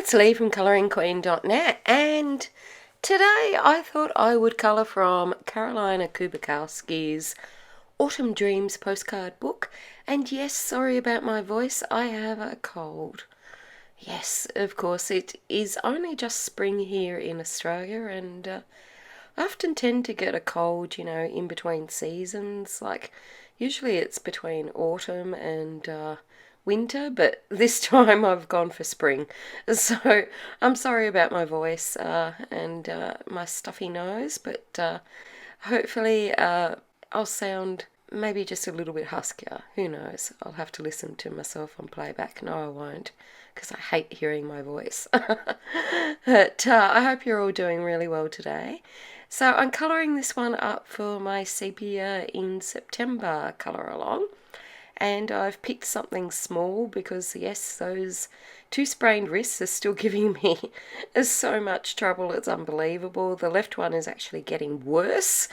It's Lee from coloringqueen.net, and today I thought I would colour from Karolina Kubikowski's Autumn Dreams postcard book. And yes, sorry about my voice, I have a cold. Yes, of course, it is only just spring here in Australia, and I often tend to get a cold, in between seasons. Like, usually it's between autumn and winter, but this time I've gone for spring. So I'm sorry about my voice and my stuffy nose, but hopefully I'll sound maybe just a little bit huskier. Who knows? I'll have to listen to myself on playback. No, I won't, because I hate hearing my voice. But I hope you're all doing really well today. So I'm colouring this one up for my Sepia in September colour along. And I've picked something small because, yes, those two sprained wrists are still giving me so much trouble. It's unbelievable. The left one is actually getting worse.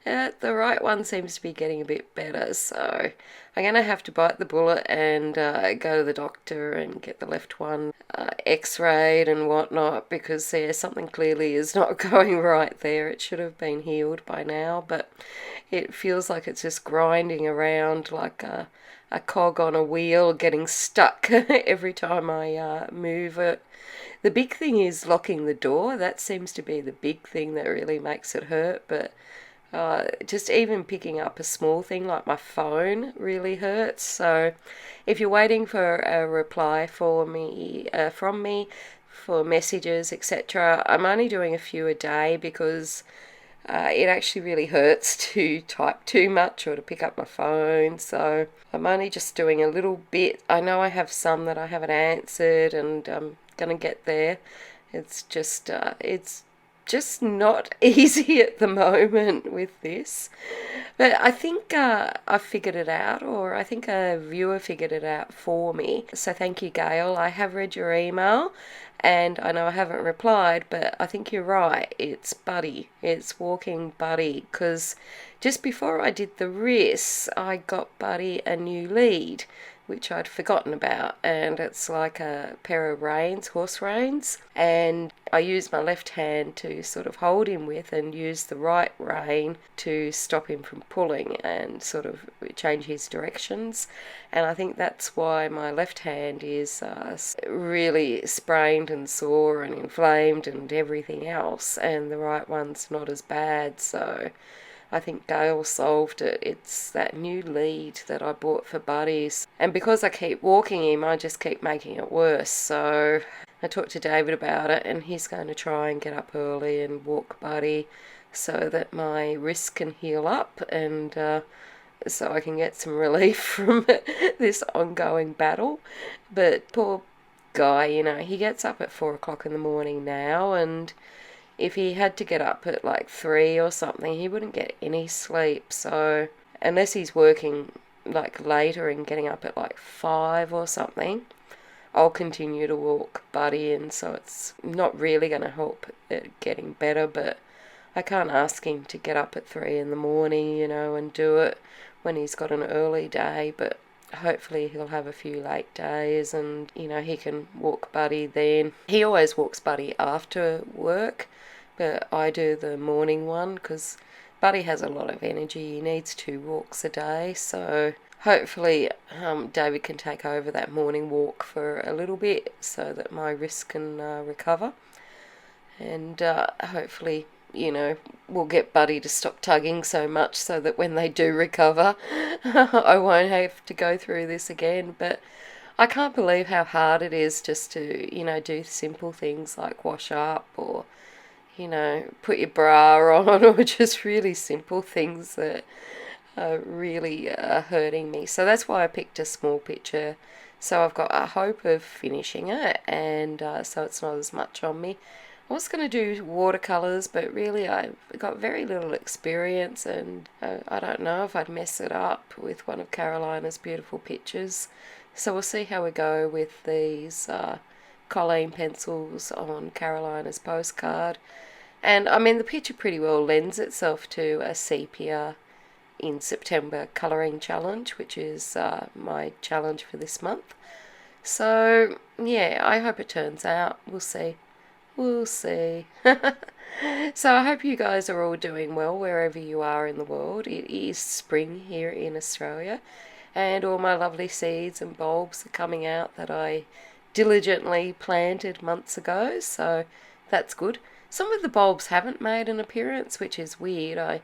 The right one seems to be getting a bit better. So I'm going to have to bite the bullet and go to the doctor and get the left one x-rayed and whatnot, because something clearly is not going right there. It should have been healed by now, but it feels like it's just grinding around like a cog on a wheel, getting stuck every time I move it. The big thing is locking the door. That seems to be the big thing that really makes it hurt, but just even picking up a small thing like my phone really hurts. So if you're waiting for a reply from me for messages, etc., I'm only doing a few a day because it actually really hurts to type too much or to pick up my phone. So I'm only just doing a little bit. I know I have some that I haven't answered, and I'm going to get there. It's just not easy at the moment with this. But I think I figured it out, or I think a viewer figured it out for me. So thank you, Gail. I have read your email, and I know I haven't replied, but I think you're right. It's Buddy. It's walking Buddy, because just before I did the wrists, I got Buddy a new lead, which I'd forgotten about, and it's like a pair of reins, horse reins, and I use my left hand to sort of hold him with and use the right rein to stop him from pulling and sort of change his directions. And I think that's why my left hand is really sprained and sore and inflamed and everything else, and the right one's not as bad. So I think Gail solved it. It's that new lead that I bought for Buddies. And because I keep walking him, I just keep making it worse. So I talked to David about it, and he's going to try and get up early and walk Buddy so that my wrist can heal up, and so I can get some relief from this ongoing battle. But poor guy, he gets up at 4 o'clock in the morning now, and if he had to get up at like 3 or something, he wouldn't get any sleep. So unless he's working like later and getting up at like 5 or something, I'll continue to walk Buddy, and so it's not really going to help it getting better. But I can't ask him to get up at 3 in the morning, and do it when he's got an early day. But hopefully he'll have a few late days, and he can walk Buddy then. He always walks Buddy after work, but I do the morning one because Buddy has a lot of energy. He needs 2 walks a day, so hopefully David can take over that morning walk for a little bit so that my wrist can recover, and hopefully we'll get Buddy to stop tugging so much so that when they do recover I won't have to go through this again. But I can't believe how hard it is just to do simple things like wash up, or put your bra on, or just really simple things that are really hurting me. So that's why I picked a small picture, so I've got a hope of finishing it, and so it's not as much on me. I was going to do watercolours, but really I've got very little experience, and I don't know if I'd mess it up with one of Karolina's beautiful pictures. So we'll see how we go with these Colleen pencils on Karolina's postcard. And I mean, the picture pretty well lends itself to a Sepia in September colouring challenge, which is my challenge for this month. So, yeah, I hope it turns out. We'll see. We'll see. So I hope you guys are all doing well wherever you are in the world. It is spring here in Australia, and all my lovely seeds and bulbs are coming out that I diligently planted months ago, so that's good. Some of the bulbs haven't made an appearance, which is weird. I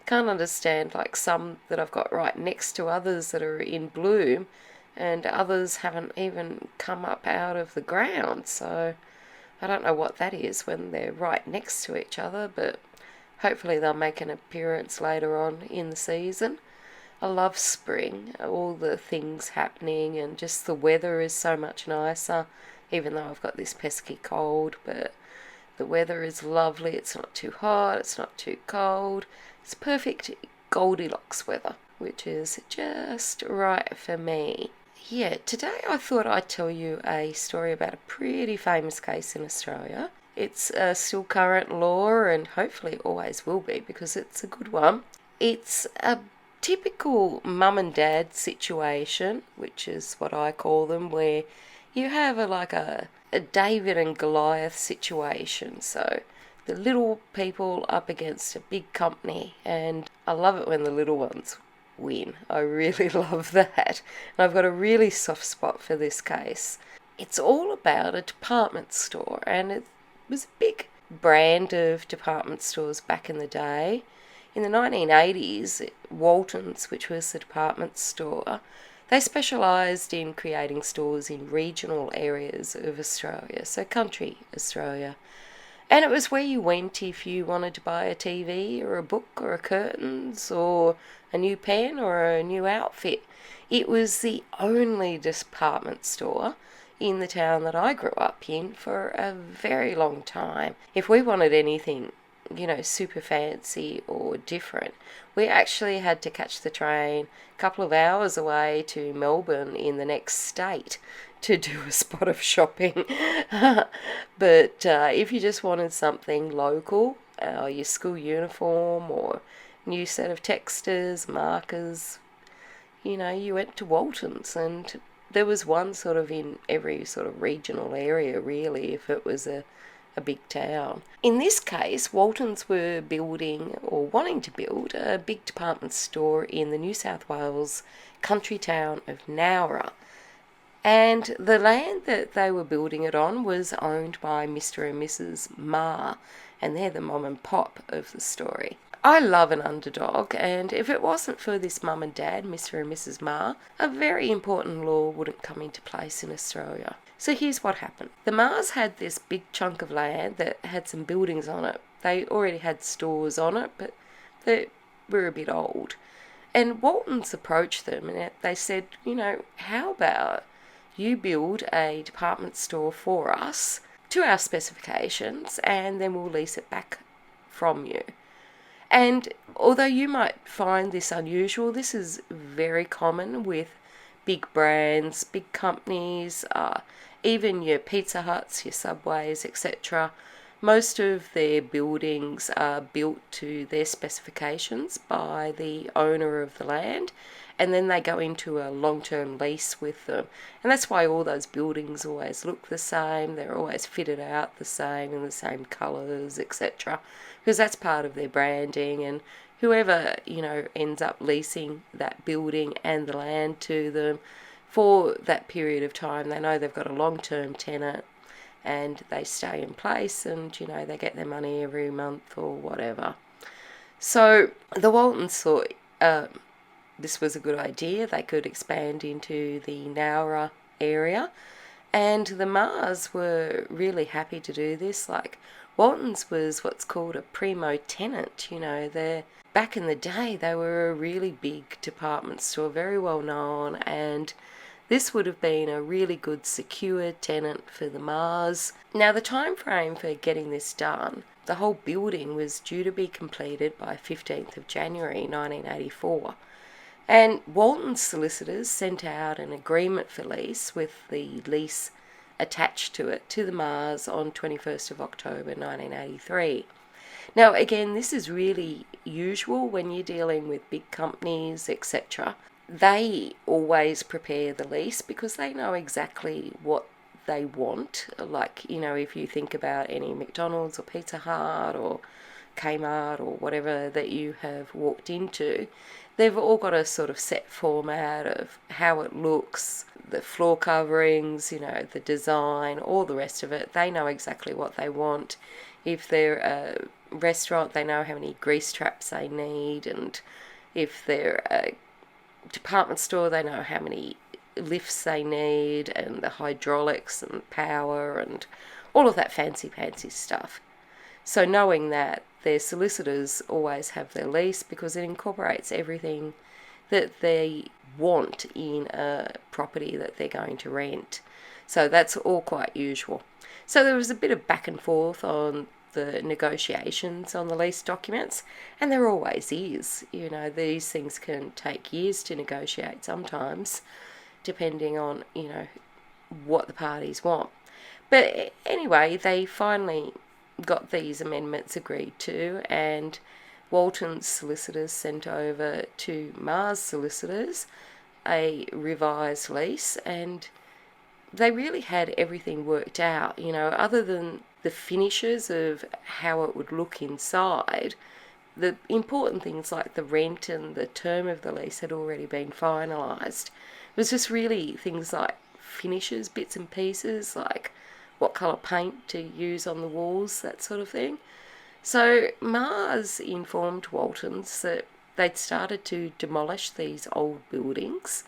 can't understand, like some that I've got right next to others that are in bloom, and others haven't even come up out of the ground, so I don't know what that is when they're right next to each other, but hopefully they'll make an appearance later on in the season. I love spring, all the things happening, and just the weather is so much nicer, even though I've got this pesky cold, but the weather is lovely. It's not too hot, it's not too cold. It's perfect Goldilocks weather, which is just right for me. Yeah, today I thought I'd tell you a story about a pretty famous case in Australia. It's still current law and hopefully always will be because it's a good one. It's a typical mum and dad situation, which is what I call them, where you have a David and Goliath situation. So the little people up against a big company, and I love it when the little ones win. I really love that. And I've got a really soft spot for this case. It's all about a department store, and it was a big brand of department stores back in the day. In the 1980s, Walton's, which was the department store, they specialised in creating stores in regional areas of Australia, so country Australia. And it was where you went if you wanted to buy a TV or a book or a curtains or a new pen or a new outfit. It was the only department store in the town that I grew up in for a very long time. If we wanted anything, super fancy or different, we actually had to catch the train a couple of hours away to Melbourne in the next state to do a spot of shopping. But if you just wanted something local, your school uniform or new set of texters, markers, you went to Walton's, and there was one sort of in every sort of regional area really if it was a big town. In this case, Walton's were building or wanting to build a big department store in the New South Wales country town of Nowra. And the land that they were building it on was owned by Mr. and Mrs. Ma, and they're the mom and pop of the story. I love an underdog, and if it wasn't for this mum and dad, Mr. and Mrs. Ma, a very important law wouldn't come into place in Australia. So here's what happened. The Ma's had this big chunk of land that had some buildings on it. They already had stores on it, but they were a bit old. And Walton's approached them and they said, how about you build a department store for us to our specifications, and then we'll lease it back from you. And although you might find this unusual, this is very common with big brands, big companies, even your Pizza Huts, your Subways, etc. Most of their buildings are built to their specifications by the owner of the land, and then they go into a long-term lease with them. And that's why all those buildings always look the same, they're always fitted out the same in the same colours, etc. Because that's part of their branding, and whoever, ends up leasing that building and the land to them for that period of time, they know they've got a long-term tenant and they stay in place, and, they get their money every month or whatever. So the Waltons thought this was a good idea. They could expand into the Nowra area, and the Mars were really happy to do this. Like, Walton's was what's called a primo tenant. Back in the day, they were a really big department store, very well known, and this would have been a really good secure tenant for the Mars. Now, the time frame for getting this done, the whole building was due to be completed by 15th of January 1984. And Walton's solicitors sent out an agreement for lease with the lease attached to it to the Mars on 21st of October 1983. Now, again, this is really usual when you're dealing with big companies, etc. they always prepare the lease because they know exactly what they want. Like, if you think about any McDonald's or Pizza Hut or Kmart or whatever that you have walked into, they've all got a sort of set format of how it looks, the floor coverings, the design, all the rest of it. They know exactly what they want. If they're a restaurant, they know how many grease traps they need, and if they're a department store, they know how many lifts they need and the hydraulics and power and all of that fancy stuff. So knowing that, their solicitors always have their lease because it incorporates everything that they want in a property that they're going to rent. So that's all quite usual. So there was a bit of back and forth on the negotiations on the lease documents, and there always is. These things can take years to negotiate sometimes, depending on, what the parties want. But anyway, they finally got these amendments agreed to, and Walton's solicitors sent over to Mars solicitors a revised lease, and they really had everything worked out, other than the finishes of how it would look inside. The important things like the rent and the term of the lease had already been finalised. It was just really things like finishes, bits and pieces, like what colour paint to use on the walls, that sort of thing. So Mars informed Waltons that they'd started to demolish these old buildings,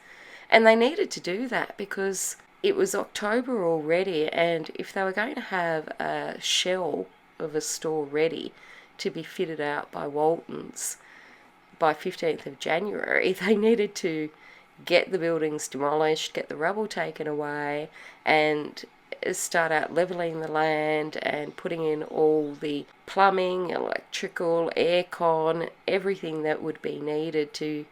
and they needed to do that because it was October already, and if they were going to have a shell of a store ready to be fitted out by Waltons by 15th of January, they needed to get the buildings demolished, get the rubble taken away, and start out levelling the land and putting in all the plumbing, electrical, aircon, everything that would be needed to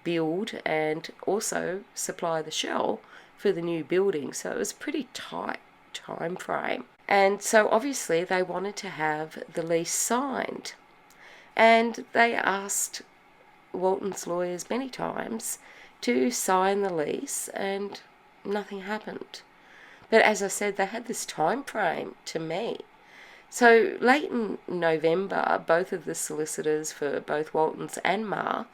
build and also supply the shell for the new building. So it was a pretty tight time frame. And so obviously they wanted to have the lease signed. And they asked Walton's lawyers many times to sign the lease, and nothing happened. But as I said, they had this time frame to meet. So late in November, both of the solicitors for both Waltons and Mar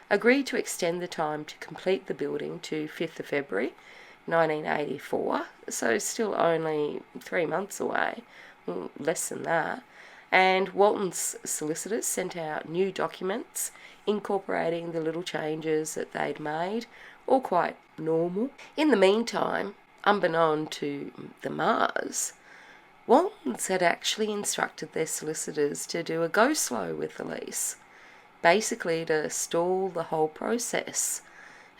agreed to extend the time to complete the building to 5th of February 1984, so still only 3 months away, less than that. And Walton's solicitors sent out new documents incorporating the little changes that they'd made, all quite normal. In the meantime, unbeknown to the Mars, Waltons had actually instructed their solicitors to do a go-slow with the lease, basically to stall the whole process.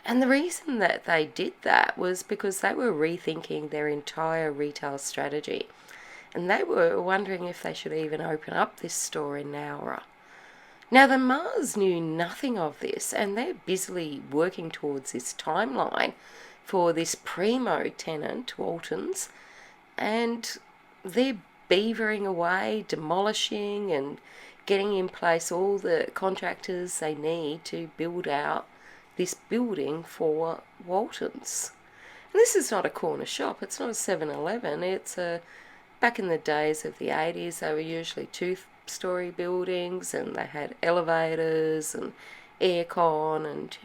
And the reason that they did that was because they were rethinking their entire retail strategy, and they were wondering if they should even open up this store in Nowra. Now, the Mars knew nothing of this, and they're busily working towards this timeline for this primo tenant, Waltons, and they're beavering away, demolishing and getting in place all the contractors they need to build out this building for Waltons. And this is not a corner shop, it's not a 7-Eleven, it's back in the days of the 80s, they were usually two-storey buildings, and they had elevators and aircon and,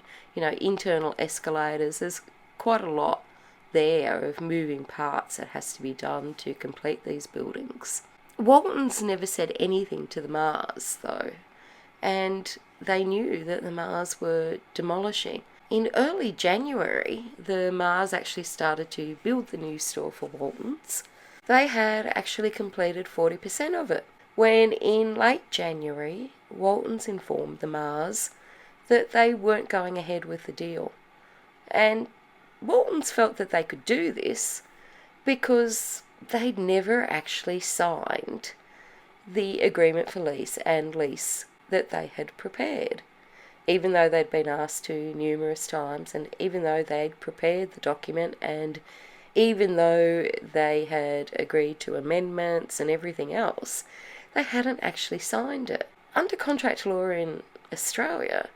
internal escalators. There's quite a lot there of moving parts that has to be done to complete these buildings. Waltons never said anything to the Mars, though, and they knew that the Mars were demolishing. In early January, the Mars actually started to build the new store for Waltons. They had actually completed 40% of it, when in late January, Waltons informed the Mars that they weren't going ahead with the deal. And Waltons felt that they could do this because they'd never actually signed the agreement for lease and lease that they had prepared, even though they'd been asked to numerous times, and even though they'd prepared the document, and even though they had agreed to amendments and everything else, they hadn't actually signed it. Under contract law in Australia,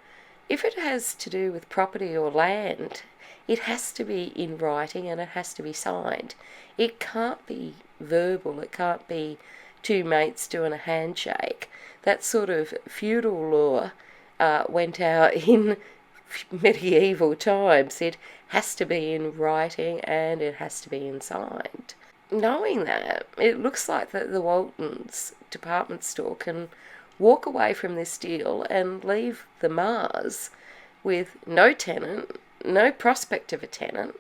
If it has to do with property or land, it has to be in writing and it has to be signed. It can't be verbal, it can't be two mates doing a handshake. That sort of feudal law went out in medieval times. It has to be in writing and it has to be signed. Knowing that, it looks like that the Waltons department store can walk away from this deal and leave the Mars with no tenant, no prospect of a tenant,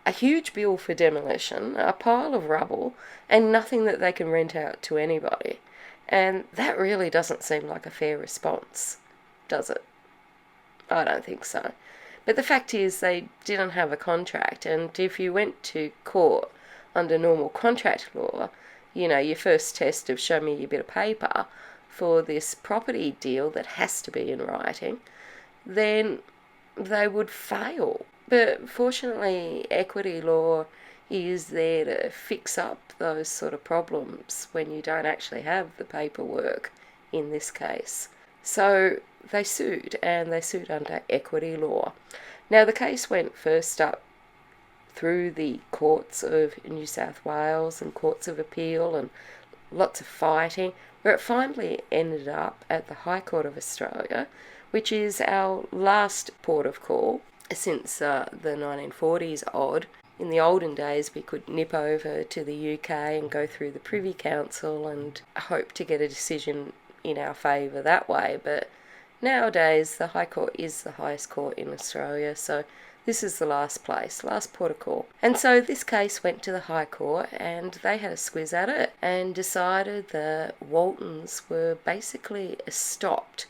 a huge bill for demolition, a pile of rubble, and nothing that they can rent out to anybody. And that really doesn't seem like a fair response, does it? I don't think so. But the fact is they didn't have a contract, and if you went to court under normal contract law, your first test of show me your bit of paper for this property deal that has to be in writing, then they would fail. But fortunately, equity law is there to fix up those sort of problems when you don't actually have the paperwork in this case. So they sued, and they sued under equity law. Now, the case went first up through the courts of New South Wales and courts of appeal and lots of fighting, where it finally ended up at the High Court of Australia, which is our last port of call since the 1940s odd. In the olden days, we could nip over to the UK and go through the Privy Council and hope to get a decision in our favour that way, but nowadays the High Court is the highest court in Australia, so this is the last port of call. And so this case went to the High Court, and they had a squiz at it and decided the Waltons were basically stopped,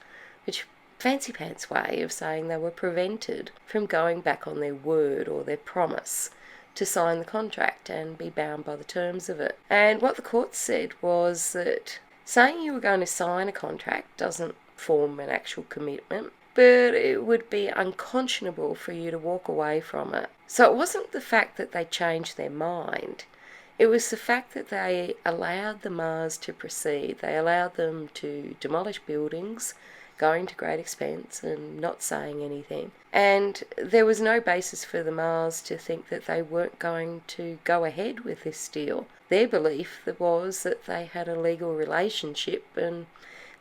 which fancy pants way of saying they were prevented from going back on their word or their promise to sign the contract and be bound by the terms of it. And what the court said was that saying you were going to sign a contract doesn't form an actual commitment, but it would be unconscionable for you to walk away from it. So it wasn't the fact that they changed their mind. It was the fact that they allowed the Mars to proceed. They allowed them to demolish buildings, going to great expense and not saying anything. And there was no basis for the Mars to think that they weren't going to go ahead with this deal. Their belief was that they had a legal relationship, and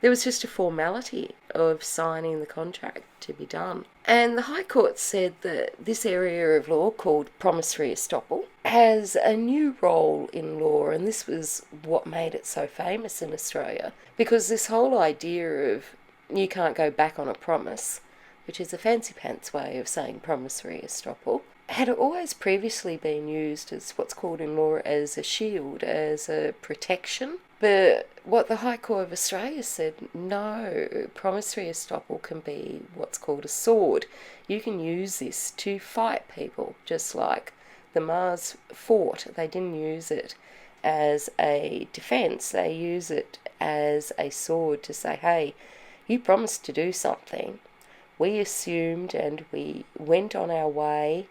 there was just a formality of signing the contract to be done. And the High Court said that this area of law, called promissory estoppel, has a new role in law, and this was what made it so famous in Australia, because this whole idea of you can't go back on a promise, which is a fancy pants way of saying promissory estoppel, had always previously been used as what's called in law as a shield, as a protection. But what the High Court of Australia said, no, promissory estoppel can be what's called a sword. You can use this to fight people, just like the Mars fought. They didn't use it as a defence, they use it as a sword to say, hey, you promised to do something. We assumed and we went on our way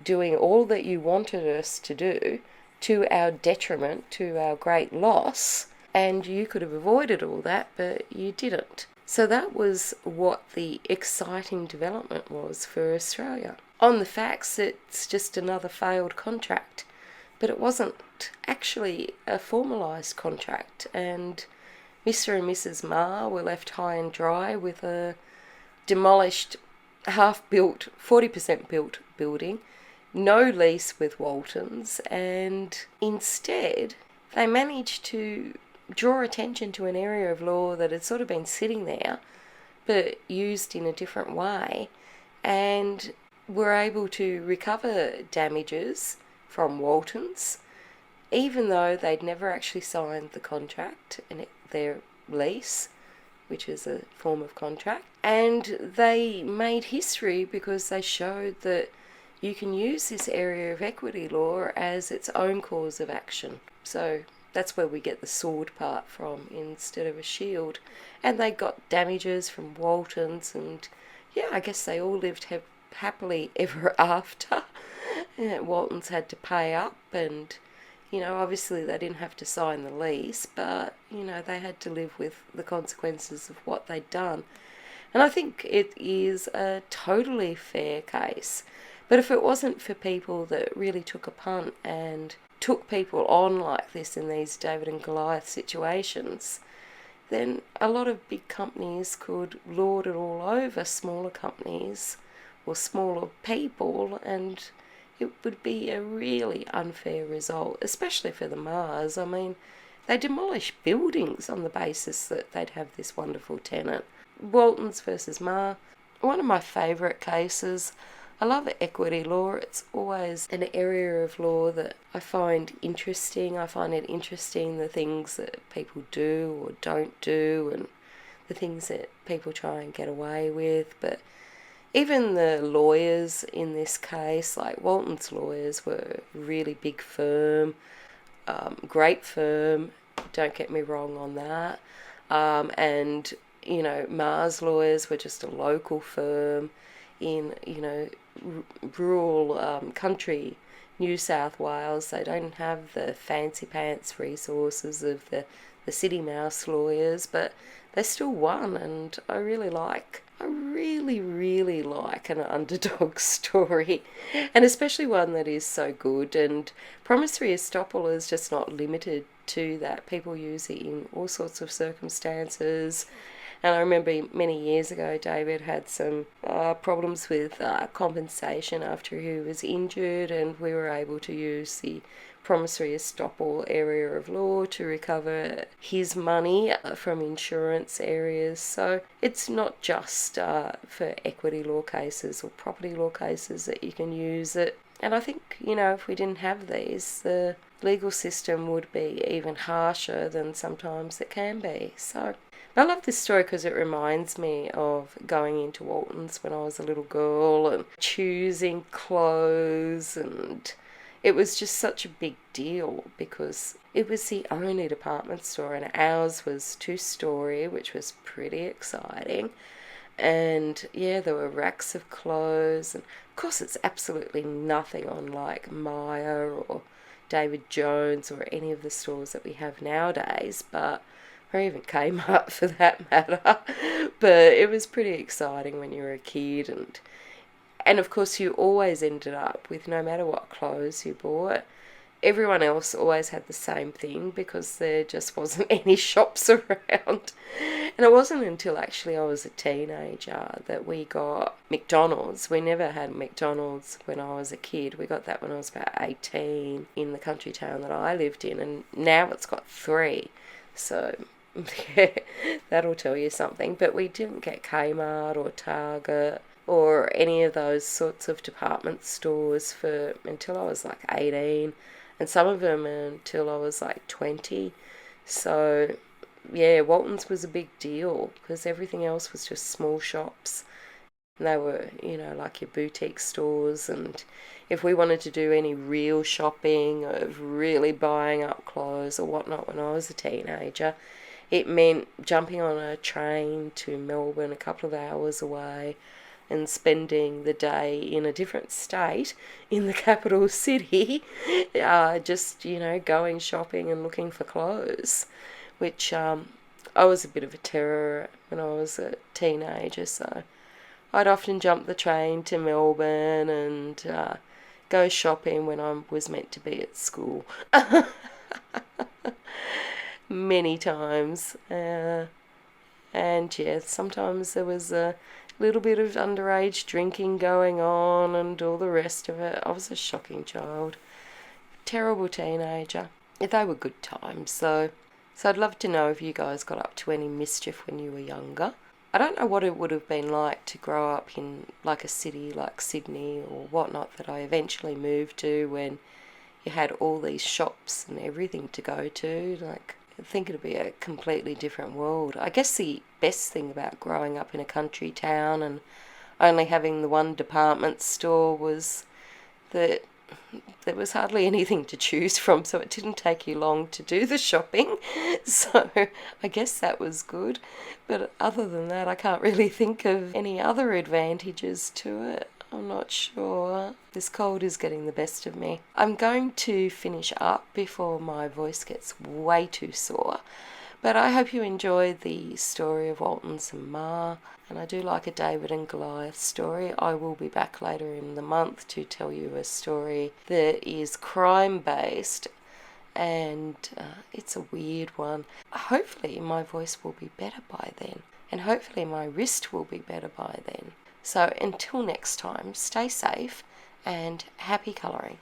doing all that you wanted us to do, to our detriment, to our great loss, and you could have avoided all that, but you didn't. So that was what the exciting development was for Australia. On the facts, it's just another failed contract, but it wasn't actually a formalised contract, and Mr. and Mrs. Ma were left high and dry with a demolished, half-built, 40% built building, no lease with Waltons, and instead they managed to draw attention to an area of law that had sort of been sitting there but used in a different way, and were able to recover damages from Waltons even though they'd never actually signed the contract and their lease, which is a form of contract. And they made history because they showed that you can use this area of equity law as its own cause of action. So that's where we get the sword part from instead of a shield. And they got damages from Waltons, and yeah, I guess they all lived happily ever after. Waltons had to pay up, and obviously they didn't have to sign the lease, but they had to live with the consequences of what they'd done. And I think it is a totally fair case. But if it wasn't for people that really took a punt and took people on like this in these David and Goliath situations, then a lot of big companies could lord it all over smaller companies or smaller people, and it would be a really unfair result, especially for the Mars. I mean, they demolish buildings on the basis that they'd have this wonderful tenant. Waltons versus Mar, one of my favourite cases. I love equity law. It's always an area of law that I find interesting. I find it interesting the things that people do or don't do and the things that people try and get away with. But even the lawyers in this case, like Walton's lawyers, were a really big firm, great firm, don't get me wrong on that. And, Mars lawyers were just a local firm in, rural country New South Wales. They don't have the fancy pants resources of the city mouse lawyers, but they still won, and I really really like an underdog story, and especially one that is so good. And promissory estoppel is just not limited to that. People use it in all sorts of circumstances. And I remember many years ago, David had some problems with compensation after he was injured, and we were able to use the promissory estoppel area of law to recover his money from insurance areas. So it's not just for equity law cases or property law cases that you can use it. And I think, if we didn't have these, the legal system would be even harsher than sometimes it can be. So I love this story because it reminds me of going into Walton's when I was a little girl and choosing clothes, and it was just such a big deal because it was the only department store, and ours was 2-story, which was pretty exciting. And yeah, there were racks of clothes, and of course it's absolutely nothing on like Maya or David Jones or any of the stores that we have nowadays, but or even Kmart for that matter. But it was pretty exciting when you were a kid, and of course you always ended up with, no matter what clothes you bought, everyone else always had the same thing because there just wasn't any shops around. And it wasn't until actually I was a teenager that we got McDonald's. We never had McDonald's when I was a kid. We got that when I was about 18 in the country town that I lived in, and now it's got 3. So yeah, that'll tell you something. But we didn't get Kmart or Target or any of those sorts of department stores for until I was like 18, and some of them until I was like 20. So yeah, Walton's was a big deal because everything else was just small shops. And they were, like your boutique stores. And if we wanted to do any real shopping of really buying up clothes or whatnot when I was a teenager, it meant jumping on a train to Melbourne, a couple of hours away, and spending the day in a different state in the capital city, just, going shopping and looking for clothes, which I was a bit of a terror when I was a teenager, so I'd often jump the train to Melbourne and go shopping when I was meant to be at school. Many times. And yeah, sometimes there was a little bit of underage drinking going on and all the rest of it. I was a shocking child. Terrible teenager. They were good times, though. So I'd love to know if you guys got up to any mischief when you were younger. I don't know what it would have been like to grow up in like a city like Sydney or whatnot that I eventually moved to, when you had all these shops and everything to go to. Like, I think it'd be a completely different world. I guess the best thing about growing up in a country town and only having the one department store was that there was hardly anything to choose from, so it didn't take you long to do the shopping. So I guess that was good. But other than that, I can't really think of any other advantages to it. I'm not sure. This cold is getting the best of me. I'm going to finish up before my voice gets way too sore But I hope you enjoy the story of Walton's and Ma, and I do like a David and Goliath story. I will be back later in the month to tell you a story that is crime-based, and it's a weird one. Hopefully my voice will be better by then, and hopefully my wrist will be better by then. So until next time, stay safe and happy colouring.